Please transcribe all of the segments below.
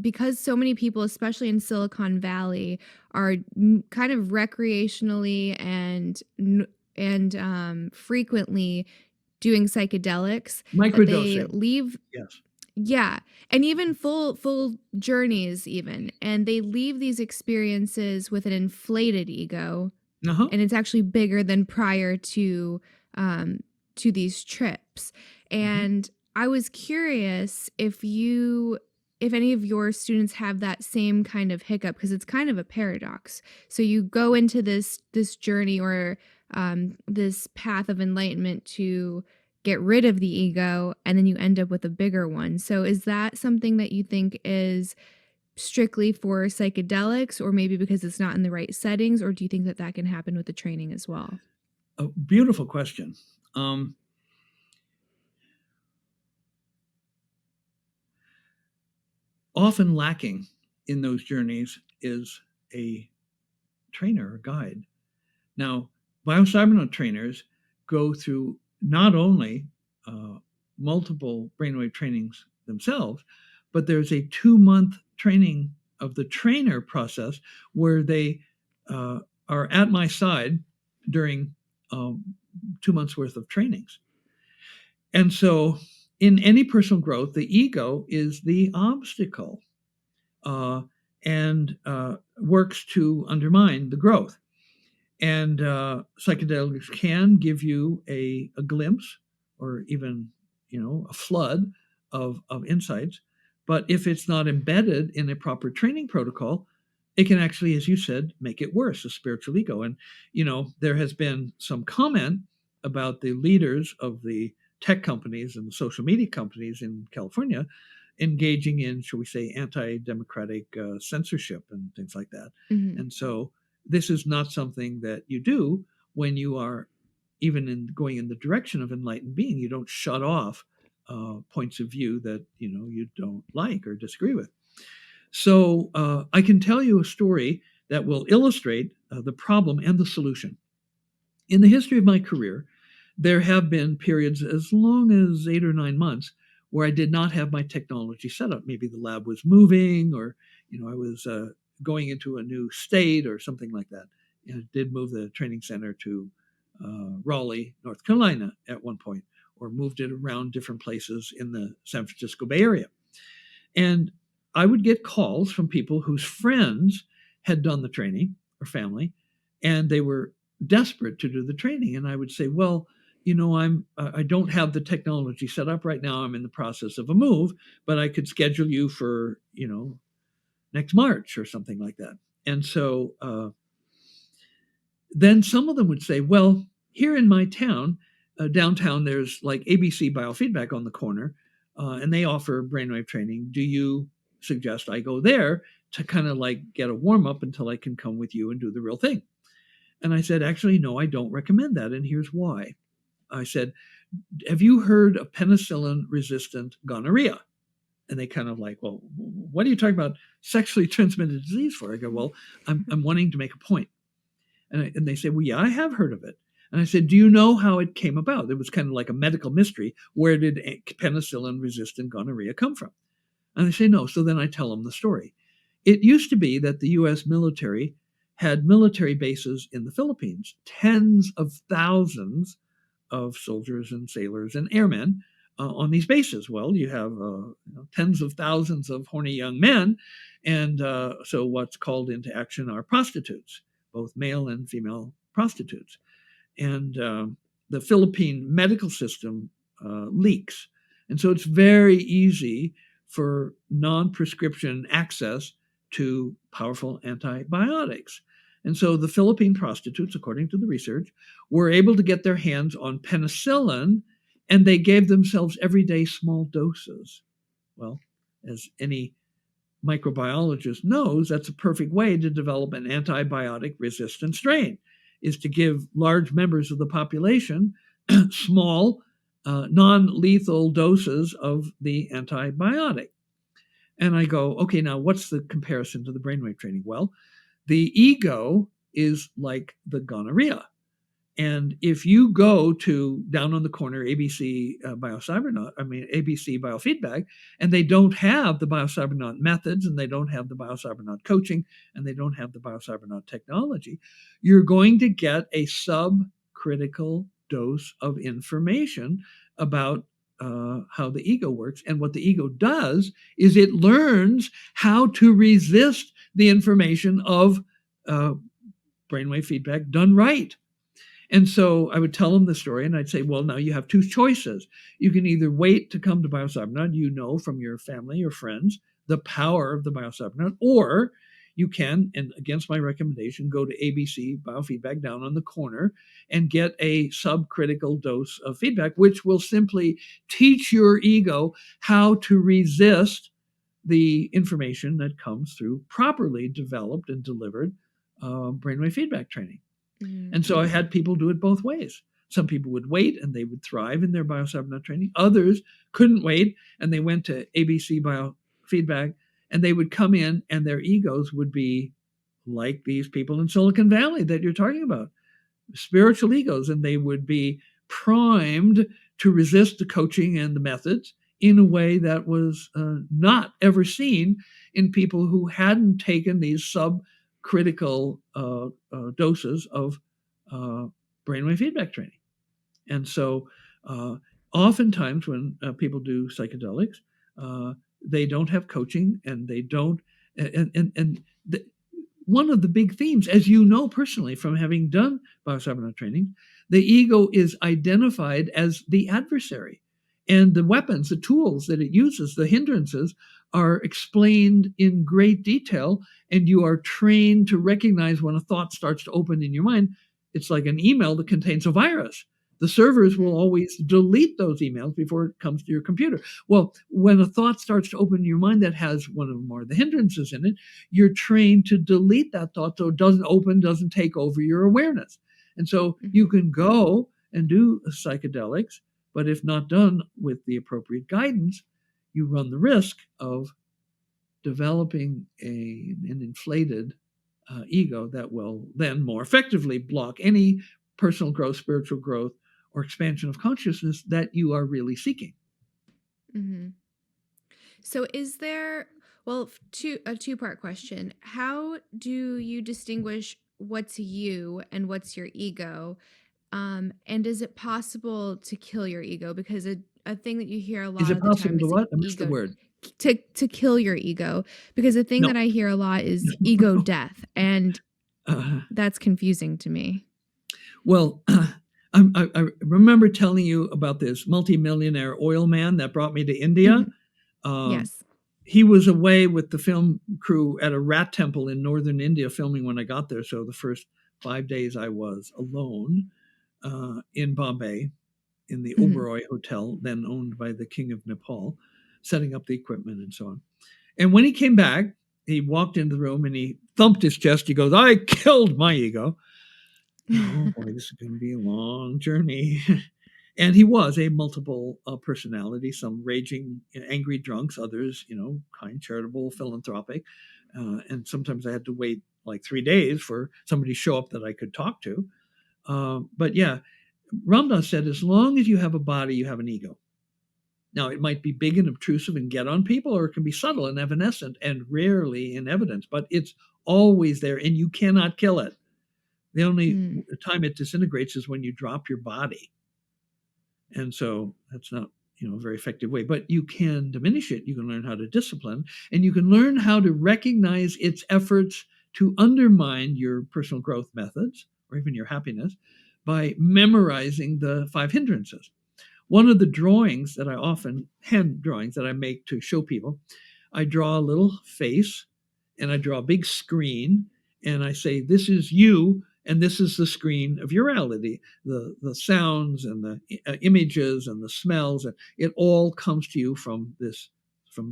because so many people, especially in Silicon Valley, are kind of recreationally and frequently doing psychedelics, that they Microdosing. leave. Yes. Yeah, and even full journeys even, and they leave these experiences with an inflated ego, Uh-huh. and it's actually bigger than prior um to these trips. Hmm. And I was curious if any of your students have that same kind of hiccup, because it's kind of a paradox. So you go into this journey, or this path of enlightenment to get rid of the ego, and then you end up with a bigger one. So is that something that you think is strictly for psychedelics, or maybe because it's not in the right settings, or do you think that that can happen with the training as well? A beautiful question. Um, Often lacking in those journeys is a trainer or guide. Now, biocybernaut trainers go through not only uh, multiple brainwave trainings themselves, but there's a 2 month training of the trainer process where they uh, are at my side during 2 months worth of trainings. And so, in any personal growth, the ego is the obstacle uh, and works to undermine the growth. And psychedelics can give you a glimpse or even, a flood of insights. But if it's not embedded in a proper training protocol, it can actually, as you said, make it worse, a spiritual ego. And, there has been some comment about the leaders of the tech companies and the social media companies in California engaging in, shall we say, anti-democratic censorship and things like that. Mhm. And so this is not something that you do when you are even in going in the direction of enlightened being. You don't shut off points of view that you don't like or disagree with. So I can tell you a story that will illustrate the problem and the solution. In the history of my career, there have been periods as long as 8 or 9 months where I did not have my technology set up. Maybe the lab was moving, or I was going into a new state or something like that. I did move the training center to Raleigh, North Carolina at one point, or moved it around different places in the San Francisco Bay Area. And I would get calls from people whose friends had done the training, or family, and they were desperate to do the training. And I would say, well, I don't have the technology set up right now. I'm in the process of a move, but I could schedule you for, next March or something like that. And so then some of them would say, well, here in my town, downtown, there's like ABC Biofeedback on the corner, and they offer brainwave training. Do you suggest I go there to kind of like get a warm up until I can come with you and do the real thing? And I said, actually, no, I don't recommend that. And here's why. I said, have you heard of penicillin resistant gonorrhea? And they kind of like, well, what are you talking about sexually transmitted disease for? I go, well, I'm wanting to make a point. And they say, well, yeah, I have heard of it. And I said, do you know how it came about? It was kind of like a medical mystery. Where did penicillin resistant gonorrhea come from? And they say, no. So then I tell them the story. It used to be that the US military had military bases in the Philippines, tens of thousands of soldiers and sailors and airmen on these bases. Well, you have tens of thousands of horny young men. And so what's called into action are prostitutes, both male and female prostitutes. And the Philippine medical system leaks. And so it's very easy for non prescription access to powerful antibiotics. And so the Philippine prostitutes, according to the research, were able to get their hands on penicillin, and they gave themselves everyday small doses. Well, as any microbiologist knows, that's a perfect way to develop an antibiotic resistant strain, is to give large members of the population small, non-lethal doses of the antibiotic. And I go, okay, now what's the comparison to the brainwave training? Well, the ego is like the gonorrhea. And if you go to down on the corner ABC ABC Biofeedback, and they don't have the Biocybernaut methods, and they don't have the Biocybernaut coaching, and they don't have the Biocybernaut technology, you're going to get a subcritical dose of information about how the ego works. And what the ego does is it learns how to resist the information of brainwave feedback done right. And so I would tell them the story, and I'd say, well, now you have two choices. You can either wait to come to Biocybernaut, you know from your family or friends the power of the Biocybernaut, or you can, and against my recommendation, go to ABC Biofeedback down on the corner and get a subcritical dose of feedback, which will simply teach your ego how to resist the information that comes through properly developed and delivered brainwave feedback training. Mm-hmm. And so I had people do it both ways. Some people would wait and they would thrive in their Biocybernaut training. Others couldn't wait and they went to ABC Biofeedback, and they would come in and their egos would be like these people in Silicon Valley that you're talking about, spiritual egos, and they would be primed to resist the coaching and the methods in a way that was not ever seen in people who hadn't taken these subcritical doses of brainwave feedback training. And so oftentimes when people do psychedelics, they don't have coaching, and they don't, one of the big themes, as you know personally from having done Biocybernaut training, the ego is identified as the adversary. And the weapons, the tools that it uses, the hindrances, are explained in great detail, and you are trained to recognize when a thought starts to open in your mind. It's like an email that contains a virus. The servers will always delete those emails before it comes to your computer. Well, when a thought starts to open in your mind that has one or more of the hindrances in it, you're trained to delete that thought so it doesn't take over your awareness. And so you can go and do psychedelics, but if not done with the appropriate guidance, you run the risk of developing an inflated ego that will then more effectively block any personal growth, spiritual growth, or expansion of consciousness that you are really seeking. Mm-hmm. So is there, well, a two-part question. How do you distinguish what's you and what's your ego? And is it possible to kill your ego? Because a thing that you hear a Is lot it of the possible time to is what? I missed the ego word. to kill your ego. Because a thing No. that I hear a lot is ego death, and Uh, that's confusing to me. well, I remember telling you about this multimillionaire oil man that brought me to India. Yes. He was away with the film crew at a rat temple in northern India filming when I got there. So the first 5 days I was alone in Bombay in the Oberoi Hotel, then owned by the King of Nepal, setting up the equipment and so on. And when he came back, he walked into the room and he thumped his chest. He goes, "I killed my ego." Oh boy, this is going to be a long journey. And he was a multiple personality, some raging, angry drunks, others, kind, charitable, philanthropic. And sometimes I had to wait like 3 days for somebody to show up that I could talk to. But yeah, Ram Dass said, as long as you have a body, you have an ego. Now, it might be big and obtrusive and get on people, or it can be subtle and evanescent and rarely in evidence, but it's always there and you cannot kill it. The only time it disintegrates is when you drop your body. And so that's not, a very effective way, but you can diminish it. You can learn how to discipline, and you can learn how to recognize its efforts to undermine your personal growth methods or even your happiness by memorizing the 5 hindrances. One of the drawings that hand drawings that I make to show people, I draw a little face and I draw a big screen and I say, this is you and this is the screen of your reality. The sounds and the images and the smells, it all comes to you from the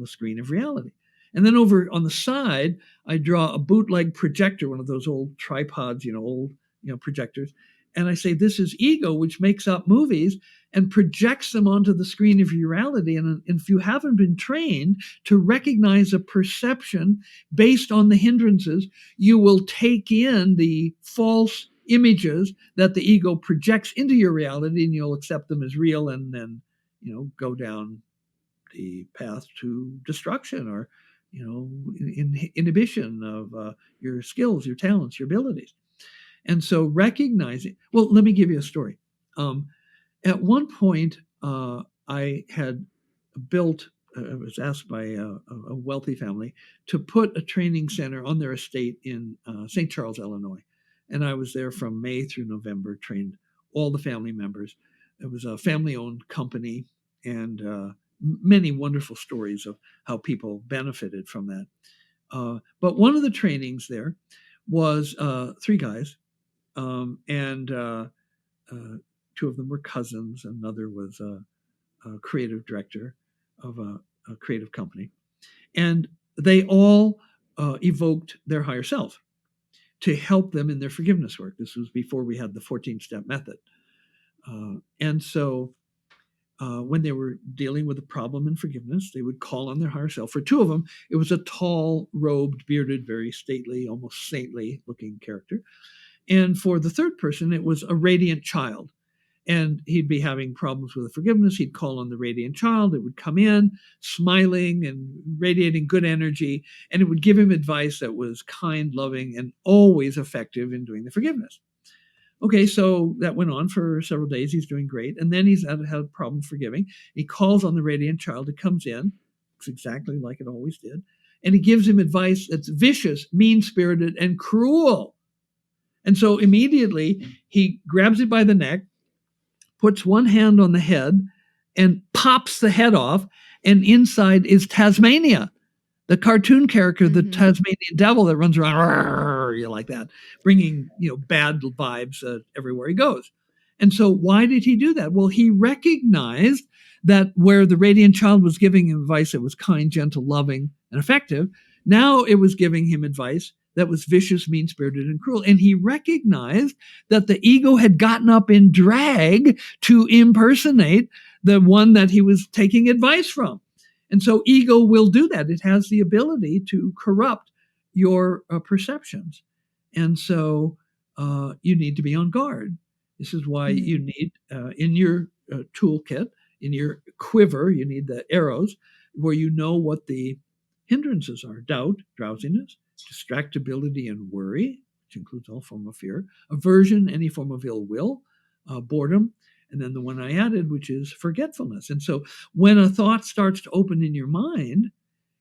screen of reality. And then over on the side, I draw a bootleg projector, one of those old tripods, old projectors. And I say, this is ego, which makes up movies and projects them onto the screen of your reality. And if you haven't been trained to recognize a perception based on the hindrances, you will take in the false images that the ego projects into your reality, and you'll accept them as real, and then go down the path to destruction, or inhibition of your skills, your talents, your abilities. And so recognizing, well, let me give you a story. At one point, I had built, I was asked by a wealthy family to put a training center on their estate in St. Charles, Illinois. And I was there from May through November, trained all the family members. It was a family-owned company, and many wonderful stories of how people benefited from that. But one of the trainings there was 3 guys, and two of them were cousins. Another was a creative director of a creative company. And they all evoked their higher self to help them in their forgiveness work. This was before we had the 14-step method. And so when they were dealing with a problem in forgiveness, they would call on their higher self. For 2 of them, it was a tall, robed, bearded, very stately, almost saintly looking character. And for the 3rd person, it was a radiant child. And he'd be having problems with forgiveness. He'd call on the radiant child. It would come in smiling and radiating good energy, and it would give him advice that was kind, loving, and always effective in doing the forgiveness. Okay, so that went on for several days. He's doing great. And then he's had a problem forgiving. He calls on the radiant child. It comes in. Looks exactly like it always did. And he gives him advice that's vicious, mean-spirited, and cruel. And so immediately he grabs it by the neck, puts one hand on the head, and pops the head off, and inside is Tasmania, the cartoon character, the Tasmanian devil that runs around like that, bringing bad vibes everywhere he goes. And so why did he do that? Well, he recognized that where the radiant child was giving him advice that was kind, gentle, loving, and effective, now it was giving him advice that was vicious, mean-spirited, and cruel. And he recognized that the ego had gotten up in drag to impersonate the one that he was taking advice from. And so ego will do that. It has the ability to corrupt your perceptions. And so you need to be on guard. This is why you need in your toolkit, in your quiver, you need the arrows where you know what the hindrances are: doubt, drowsiness, distractibility and worry, which includes all form of fear, aversion, any form of ill will, boredom, and then the one I added, which is forgetfulness. And so when a thought starts to open in your mind,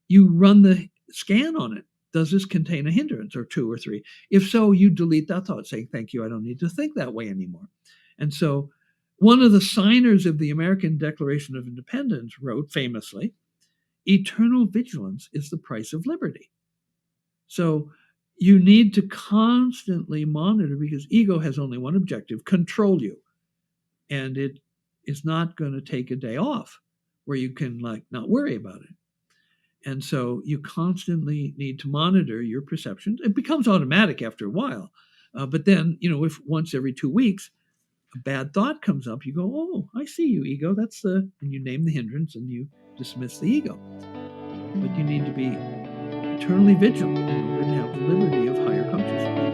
you run the scan on it. Does this contain a hindrance, or 2 or 3? If so, you delete that thought, saying, thank you, I don't need to think that way anymore. And so one of the signers of the American Declaration of Independence wrote famously, eternal vigilance is the price of liberty. So you need to constantly monitor, because ego has only one objective: control you. And it is not going to take a day off where you can not worry about it. And so you constantly need to monitor your perceptions. It becomes automatic after a while. But then, if once every 2 weeks a bad thought comes up, you go, oh, I see you, ego. And you name the hindrance and you dismiss the ego. But you need to be eternally vigilant in order to have the liberty of higher consciousness.